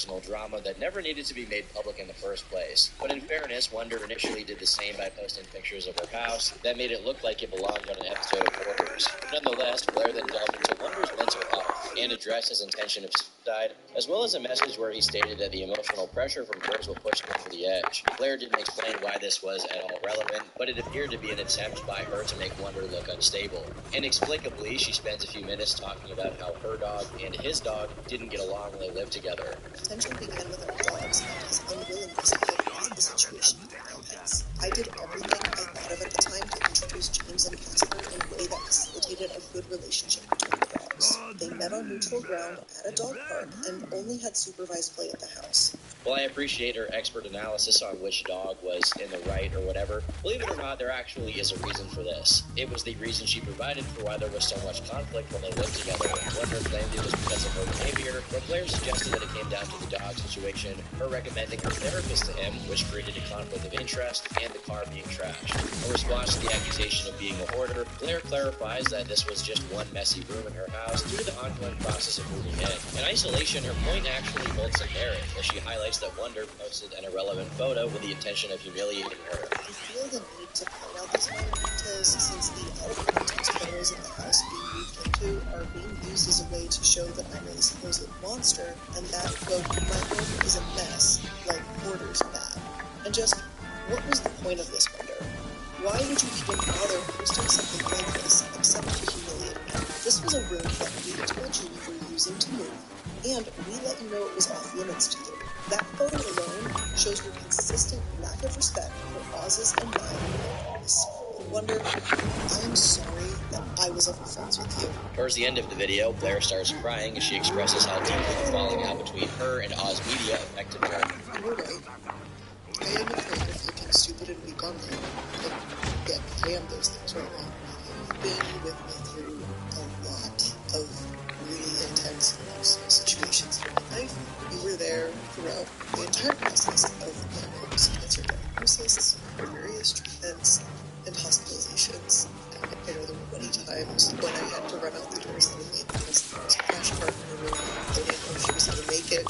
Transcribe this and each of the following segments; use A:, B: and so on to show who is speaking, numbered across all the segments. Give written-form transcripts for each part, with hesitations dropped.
A: drama that never needed to be made public in the first place. But in fairness, Wonder initially did the same by posting pictures of her house that made it look like it belonged on an episode of Hoarders. Nonetheless, Blair then delved into Wonder's mental health and addressed his intention of suicide, as well as a message where he stated that the emotional pressure from girls will push him over the edge. Blair didn't explain why this was at all relevant, but it appeared to be an attempt by her to make Wonder look unstable. Inexplicably, she spends a few minutes talking about how her dog and his dog didn't get along when they lived together.
B: Tension began with our dogs and his unwillingness to help the situation with my pets. I did everything I thought of at the time to introduce James and Casper in a way that facilitated a good relationship between the dogs. They met on neutral ground at a dog park and only had supervised play at the house.
A: While I appreciate her expert analysis on which dog was in the right or whatever, believe it or not, there actually is a reason for this. It was the reason she provided for why there was so much conflict when they lived together. Wonder claimed it was because of her behavior, but Blair suggested that it came down to the dog situation, her recommending her therapist to him, which created a conflict of interest, and the car being trashed. In response to the accusation of being a hoarder, Blair clarifies that this was just one messy room in her house due to the ongoing process of moving in. In isolation, her point actually holds some merit, as she highlights that Wonder posted an irrelevant photo with the intention of humiliating her.
B: I feel the need to point out these minor details since the out-of-context photos of the house being moved into are being used as a way to show that I'm a supposed monster and that, quote, my home is a mess, like Hoarders bad. And just, what was the point of this, Wonder? Why would you even bother posting something like this except to humiliate me? This was a room that we told you we were using to move, and we let you know it was off limits to you. That photo alone shows your consistent lack of respect for Oz's and my homes. Wonder, I am sorry that I was ever friends with you.
A: Towards the end of the video, Blair starts crying as she expresses how deeply the falling out between her and Oz Media affected her.
B: You're right. I am afraid of looking stupid and weak online. And yet, I am those things right now. You've been with me through a lot of really intense and personal situations in my life. You were there throughout the entire process of my colon cancer diagnosis, various treatments, and hospitalizations. I know there were many times when I had to run out the doors late because there was a crash car in her room. I didn't know if she was going to make it.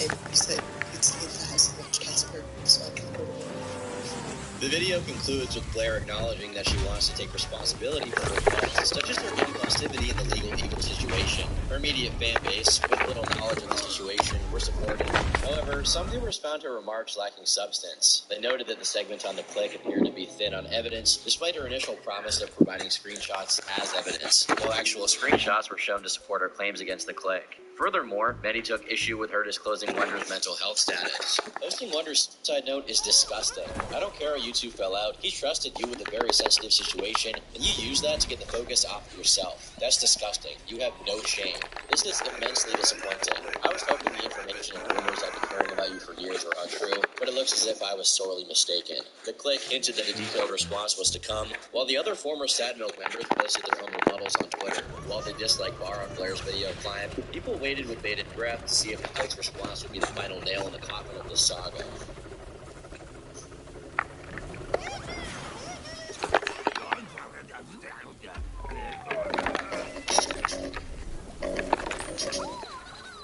B: And you said you'd stay in the house and watch Casper, so I can go to work.
A: The video concludes with Blair acknowledging that she wants to take responsibility for her faults, such as her impulsivity in the legal Eagle situation. Her immediate fan base, with little knowledge of the situation, were supportive. However, some viewers found her remarks lacking substance. They noted that the segment on the Click appeared to be thin on evidence, despite her initial promise of providing screenshots as evidence, while actual screenshots were shown to support her claims against the Click. Furthermore, many took issue with her disclosing Wonder's mental health status. Posting Wonder's side note is disgusting. I don't care how you two fell out. He trusted you with a very sensitive situation, and you use that to get the focus off of yourself. That's disgusting. You have no shame. This is immensely disappointing. I was hoping the information and rumors I've been hearing about you for years were untrue, but it looks as if I was sorely mistaken. The Click hinted that a detailed response was to come, while the other former Sad Milk members posted their own rebuttals on Twitter. While they disliked Bar on Blair's video climb, people waited with bated breath to see if the Click's response would be the final nail in the coffin of this saga.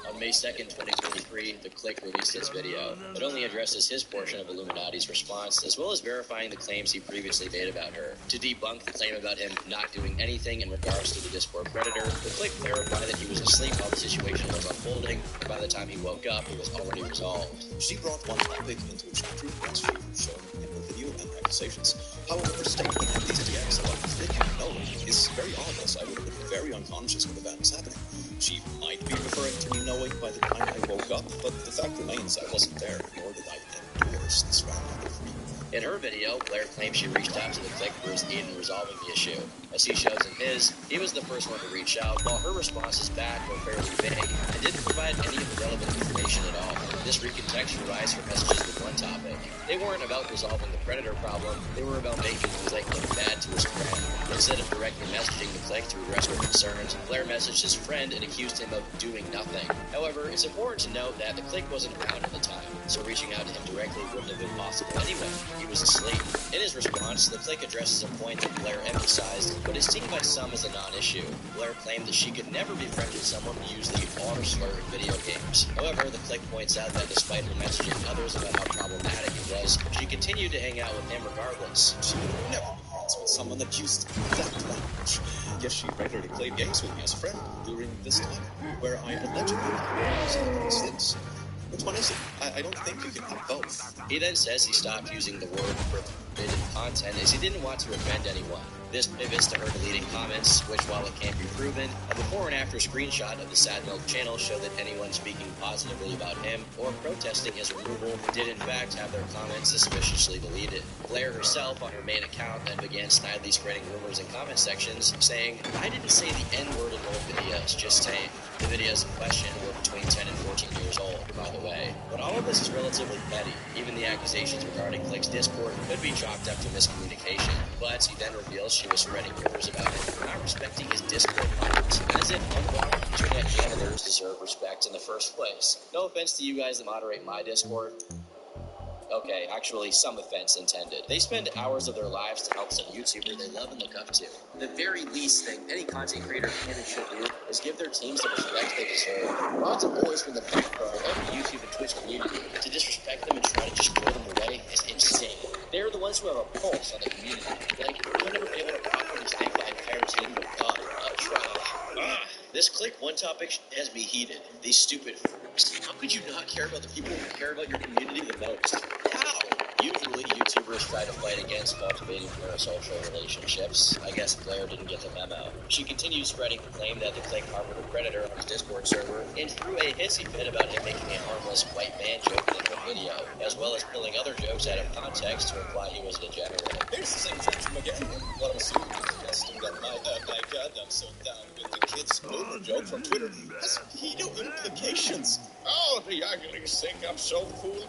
A: On May 2nd, 2023, the Click released its video. It only addresses his portion of Illuminati's response, as well as verifying the claims he previously made about her. To debunk the claim about him not doing anything in regards to the Discord predator, the Click clarified that he was asleep while the situation was unfolding, and by the time he woke up, it was already resolved.
C: She brought one topic into a chapter as she was shown in her video and accusations. However, her statement in these DMs about Click knowing is very obvious. I would have been very unconscious when the event was happening. She might be referring to me knowing by the time I woke up, but the fact remains I wasn't there, nor did I endorse this round of me.
A: In her video, Blair claims she reached out to the Click for his aid in resolving the issue. As he shows in his, he was the first one to reach out, while her responses back were fairly vague and didn't provide any of the relevant information at all. This recontextualized her messages with one topic. They weren't about resolving the Predator problem, they were about making the Click look bad to his friend. Instead of directly messaging the Click to address her concerns, Blair messaged his friend and accused him of doing nothing. However, it's important to note that the Click wasn't around at the time, so reaching out to him directly wouldn't have been possible anyway. He was asleep. In his response, the Click addresses a point that Blair emphasized, but is seen by some as a non-issue. Blair claimed that she could never befriend someone who used the R slur in video games. However, the Click points out that despite her messaging others about how problematic it was, she continued to hang out with him regardless.
C: She would never be friends with someone that used that language. Yes, she regularly played games with me as a friend during this time, where I allegedly had sins. Which one is it? I don't think you can have both.
A: He then says he stopped using the word for forbidden content as he didn't want to offend anyone. This pivots to her deleting comments, which, while it can't be proven, a before and after screenshot of the Sad Milk channel show that anyone speaking positively about him or protesting his removal did in fact have their comments suspiciously deleted. Blair herself on her main account then began snidely spreading rumors in comment sections, saying, "I didn't say the N-word in both videos, just saying." The videos in question were between 10 and 14 years old, by the way. But all of this is relatively petty. Even the accusations regarding Click's Discord could be chalked up to miscommunication. But he then reveals she was spreading rumors about him for not respecting his Discord comments, as if unwanted internet janitors deserve respect in the first place. No offense to you guys that moderate my Discord. Okay, actually, some offense intended. They spend hours of their lives to help some YouTuber they love and look up to. The very least thing any content creator can and should do is give their teams the respect they deserve. Mods have always been the backbone of every YouTube and Twitch community. To disrespect them and try to just throw them away is insane. They're the ones who have a pulse on the community. Like, you'll never be able to properly thank that entire team with God, trash. This Click One topic has me heated. These stupid f***s. How could you not care about the people who care about your community the most? How? Usually, YouTubers try to fight against cultivating parasocial relationships. I guess Blair didn't get the memo. She continued spreading the claim that the Click harbored a predator on his Discord server and threw a hissy fit about him making a harmless white man joke in her video, as well as pulling other jokes out of context to imply he was a degenerate.
C: Here's the same tantrum again. What I'm assuming is suggesting that my God, I'm so down with the kids' boomer joke from Twitter has pedo implications. Oh, the uglies think I'm so cool.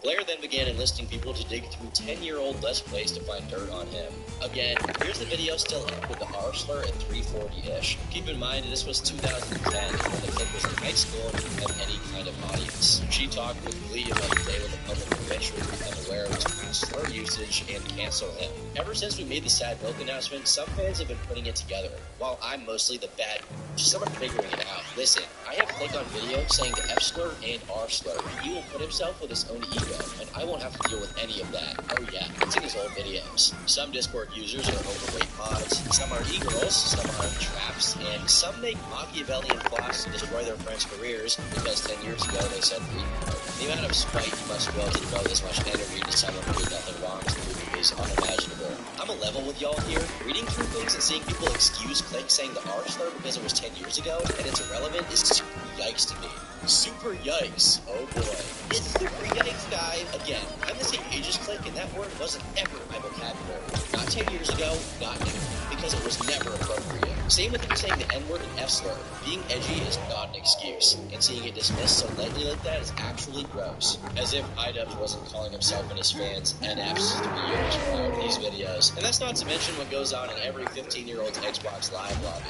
A: Blair then began enlisting people to dig through 10-year-old Let's Plays to find dirt on him. Again, here's the video still up with the R slur at 340-ish. Keep in mind, this was 2010, when the Click was in high school and didn't have any kind of audience. She talked with glee about the day when the public eventually become aware of his past slur usage and cancel him. Ever since we made the Sad Milk announcement, some fans have been putting it together. While I'm mostly the bad, some are figuring it out. Listen, I have Click on video saying the F slur and R slur. He will put himself with his own ego, and I won't have to deal with any of that. Oh yeah, it's in his old videos. Some Discord users are overweight mods, some are e-girls, some are traps, and some make Machiavellian plots to destroy their friends' careers because 10 years ago they said read more. The amount of spite you must feel to devote this much energy to someone who did nothing wrong to you is unimaginable. I'm a level with y'all here. Reading through things and seeing people excuse Click saying the R slur because it was 10 years ago and it's irrelevant is super yikes to me. Super yikes. Oh boy. It's super yikes, guys. Again, I'm the same age as Click, and that word wasn't ever in my vocabulary. Not 10 years ago, not now, because it was never appropriate. Same with him saying the N-word and F-slur. Being edgy is not an excuse, and seeing it dismissed so lightly like that is actually gross. As if iDubbbz wasn't calling himself and his fans NFs 3 years prior to these videos. And that's not to mention what goes on in every 15-year-old's Xbox Live lobby.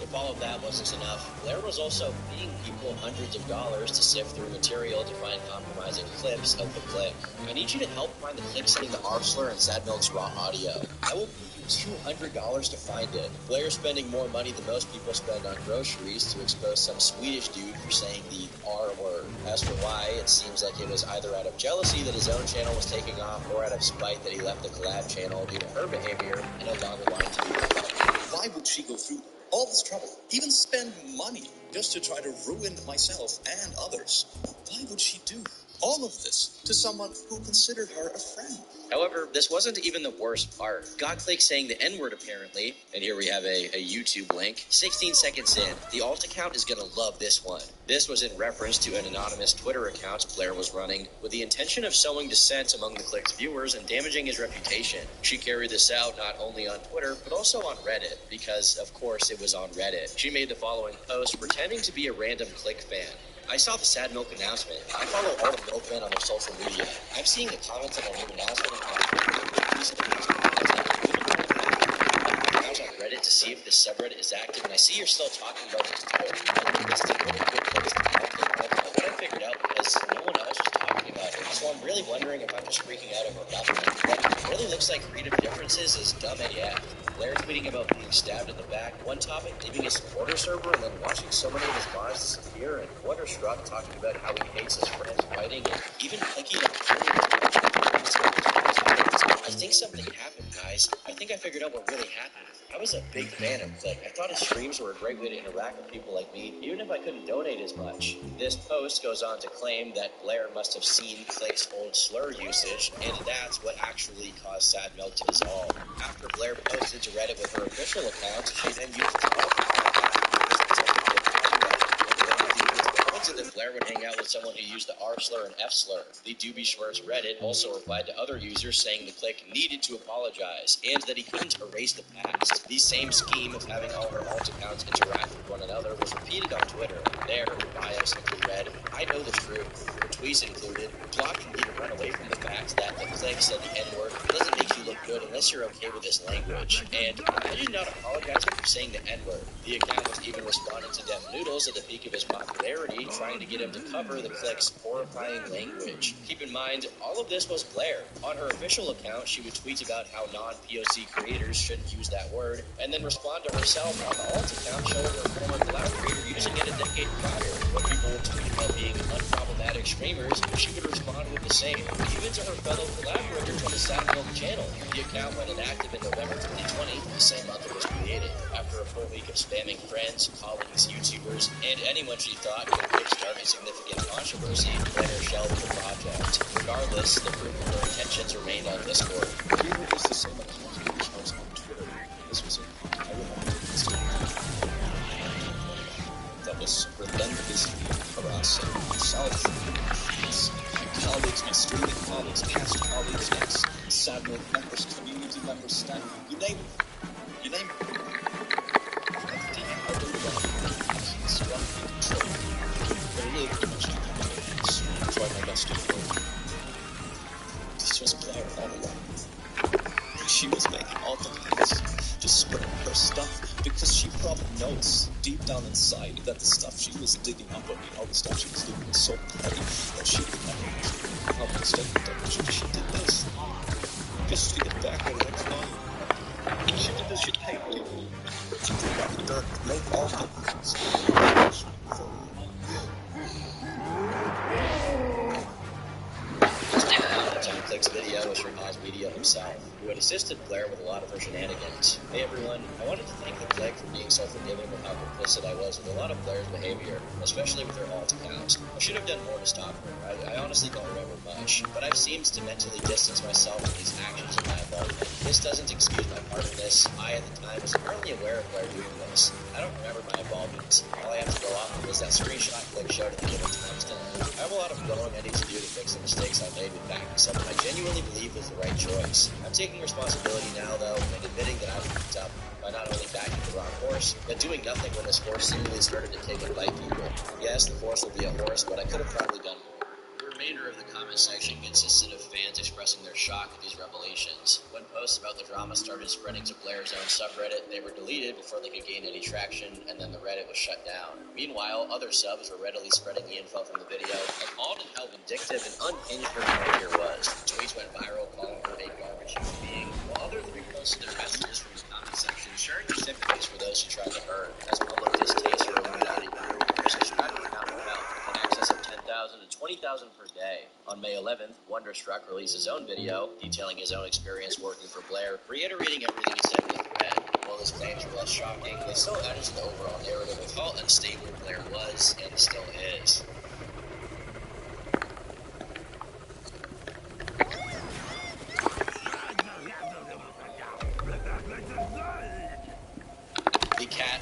A: If all of that wasn't enough, Blair was also paying people hundreds of dollars to sift through material to find compromising clips of the Click. I need you to help find the Click saying the R slur and Sad Milk's raw audio. I will pay you $200 to find it. Blair's spending more money than most people spend on groceries to expose some Swedish dude for saying the R word. As for why, it seems like it was either out of jealousy that his own channel was taking off or out of spite that he left the collab channel due to her behavior and no longer wanting to be reflected.
C: Why would she go through all this trouble, even spend money, just to try to ruin myself and others? Why would she do that? All of this to someone who considered her a friend.
A: However, this wasn't even the worst part. Got Click saying the N-word apparently, and here we have a YouTube link. 16 seconds in, the alt account is gonna love this one. This was in reference to an anonymous Twitter account Blair was running with the intention of sowing dissent among the Click's viewers and damaging his reputation. She carried this out not only on Twitter, but also on Reddit, because of course it was on Reddit. She made the following post pretending to be a random Click fan. I saw the Sad Milk announcement. I follow all the milkmen on their social media. I'm seeing the comments on the new announcement on Reddit to see if this subreddit is active, and I see you're still talking about this topic. This is a really good place to talk about what I figured out because no one else was talking about it. So I'm really wondering if I'm just freaking out over nothing. But it really looks like creative differences is dumb AF. Blair tweeting about being stabbed in the back, one topic leaving his supporter server, and then watching so many of his mods disappear, and Wonderstruck talking about how he hates his friends fighting, and even clicking I think something happened, guys. I think I figured out what really happened. I was a big fan of Click. I thought his streams were a great way to interact with people like me, even if I couldn't donate as much. This post goes on to claim that Blair must have seen Click's old slur usage, and that's what actually caused Sad Milk to dissolve. After Blair posted to Reddit with her official account, she then used that Blair would hang out with someone who used the R slur and F slur. The Doobie Schwartz Reddit also replied to other users saying the Click needed to apologize and that he couldn't erase the past. The same scheme of having all her alt accounts interact with one another was repeated on Twitter. There, her bio simply read, "I know the truth." Her tweets included, "Blocking you to run away from the fact that the Click said the N-word doesn't make you look good unless you're okay with this language." And I did not apologize for saying the N-word. The account was even responding to Deaf Noodles at the peak of his popularity, trying to get him to cover the Click's horrifying language. Keep in mind, all of this was Blair. On her official account, she would tweet about how non-POC creators shouldn't use that word, and then respond to herself on the alt account showing her former collaborator using it a decade prior. When people would tweet about being unproblematic streamers, she would respond with the same, even to her fellow collaborators on the Sad Milk channel. The account went inactive in November 2020, the same month it was created. After a full week of spamming friends, colleagues, YouTubers, and anyone she thought could start a significant controversy, Blair shelved the project. Regardless, the proof of her intentions remained on Discord.
C: Here is the same account which was on Twitter. This was I remember that was relentlessly harassing myself, my colleagues, my streaming colleagues, past colleagues, ex Sad Milk members, community members, staff, you name it. You name it. Try my best to avoid. This was Blair all along. She was making all the plans to spread her stuff because she probably knows deep down inside that the stuff she was digging up on me, all the stuff she was doing was so petty that she could never help instead she did this just to get back at her ex-mom. She did this, she paid people. She took out the dirt, made all the
A: Click's video was from Ozmedia himself, who had assisted Blair with a lot of her shenanigans. Hey everyone, I wanted to thank the Click for being so forgiving with how complicit I was with a lot of Blair's behavior, especially with her alt account. I should have done more to stop her. I honestly don't remember much, but I've seemed to mentally distance myself from these actions and my involvement. This doesn't excuse my part in this. I, at the time, was apparently aware of Blair doing this. I don't remember my involvement. All I have to go off of is that screenshot Click showed at the end of the timestamp. I have a lot of growing I need to do to fix the mistakes I made with backing something I genuinely believe was the right choice. I'm taking responsibility now, though, and admitting that I fucked up by not only backing the wrong horse, but doing nothing when this horse seemingly started to take and bite people. Yes, the horse will be a horse, but I could have probably done more. The remainder of the comment section consisted of fans expressing their shock at these revelations. When posts about the drama started spreading to Blair's own subreddit, they were deleted before they could gain any traction, and then the Reddit was shut down. Meanwhile, other subs were readily spreading the info from the video, appalled at how vindictive and unhinged her behavior was. Tweets went viral calling her a garbage human being, while others reposted their messages from the comment section, sharing their sympathies for those she tried to hurt. As public distaste for Illuminati grew, her subscriber count fell, in excess of 10,000 to 20,000 per day. On May 11th, Wonderstruck released his own video, detailing his own experience working for Blair, reiterating everything he said in the thread. While his claims were less shocking, they still added to the overall narrative of how unstable Blair was and still is.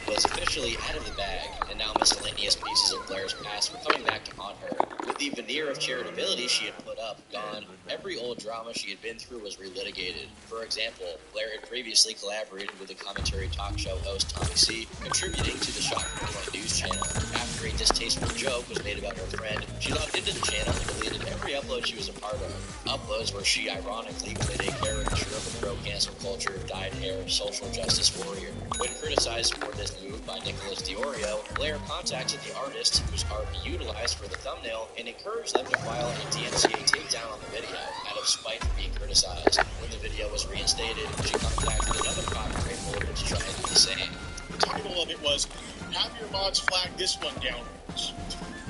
A: that was officially out of the bag, and now miscellaneous pieces of Blair's past were coming back to haunt her. With the veneer of charitability she had put up gone, every old drama she had been through was relitigated. For example, Blair had previously collaborated with the commentary talk show host Tommy C, contributing to the Shock News channel. After a distasteful joke was made about her friend, she logged into the channel and deleted every upload she was a part of. Uploads where she ironically played a caricature of a pro-cancel culture, dyed-hair, social justice warrior. When criticized for this move by Nicholas Diorio, Blair contacted the artist, whose art he utilized for the thumbnail, and encouraged them to file a DMCA takedown on the video, out of spite for being criticized. When the video was reinstated, she contacted another copyright holder to try and do the same.
D: The title of it was, "Have Your Mods Flag This One Down."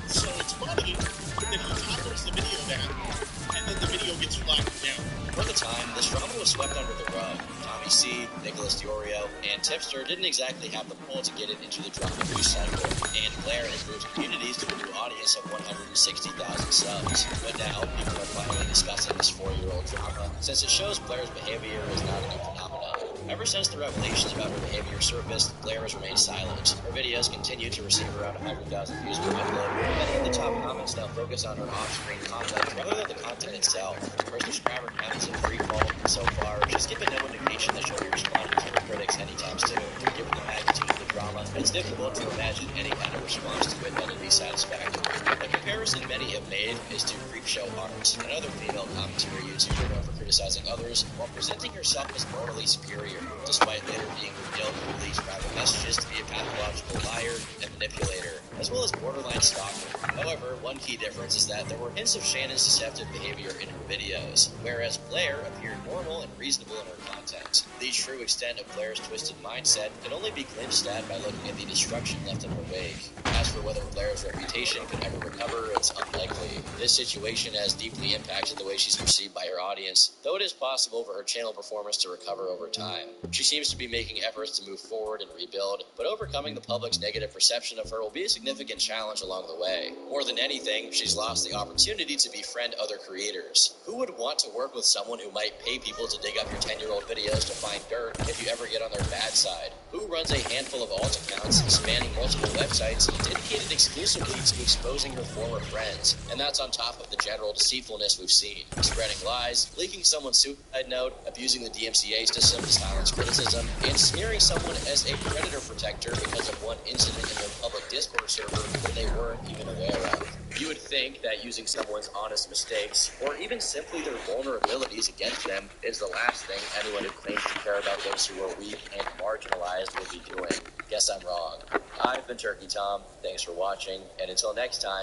D: So it's funny that he titles the video that, and then the video gets flagged down.
A: For the time, this drama was swept under the rug. Tommy C, Nicholas Diorio, and Tipster didn't exactly have the pull to get it into the drama news cycle, and Blair has moved communities to a new audience of 160,000 subs. But now, people are finally discussing this 4-year-old drama, since it shows Blair's behavior is not a new phenomenon. Ever since the revelations about her behavior surfaced, Blair has remained silent. Her videos continue to receive around 100,000 views per upload. Many of the top comments now focus on her off-screen content rather than the content itself. Her subscriber count is in free fall, and so far, she's given no indication that she'll be responding to her critics anytime soon. Given the magnitude of the drama, it's difficult to imagine any kind of response to it that would be satisfactory. A comparison many have made is to Creepshow Art, another female commentary YouTuber known for criticizing others while presenting herself as morally superior, despite later being revealed in released private messages to be a pathological liar and manipulator, as well as borderline stalker. However, one key difference is that there were hints of Shannon's deceptive behavior in her videos, whereas Blair appeared normal and reasonable in her content. The true extent of Blair's twisted mindset can only be glimpsed at by looking at the destruction left in her wake. As for whether Blair's reputation could ever recover, it's unlikely. This situation has deeply impacted the way she's perceived by her audience, though it is possible for her channel performance to recover over time. She seems to be making efforts to move forward and rebuild, but overcoming the public's negative perception of her will be a significant challenge along the way. More than anything, she's lost the opportunity to befriend other creators. Who would want to work with someone who might pay people to dig up your 10-year-old videos to find dirt if you ever get on their bad side? Who runs a handful of alt accounts spanning multiple websites dedicated exclusively to exposing her former friends? And that's on top of the general deceitfulness we've seen. Spreading lies, leaking someone's suicide note, abusing the DMCA system to silence criticism, and smearing someone as a predator protector because of one incident in their public Discord server that they weren't even aware of. You would think that using someone's honest mistakes, or even simply their vulnerabilities against them, is the last thing anyone who claims to care about those who are weak and marginalized would be doing. Guess I'm wrong. I've been Turkey Tom, thanks for watching, and until next time,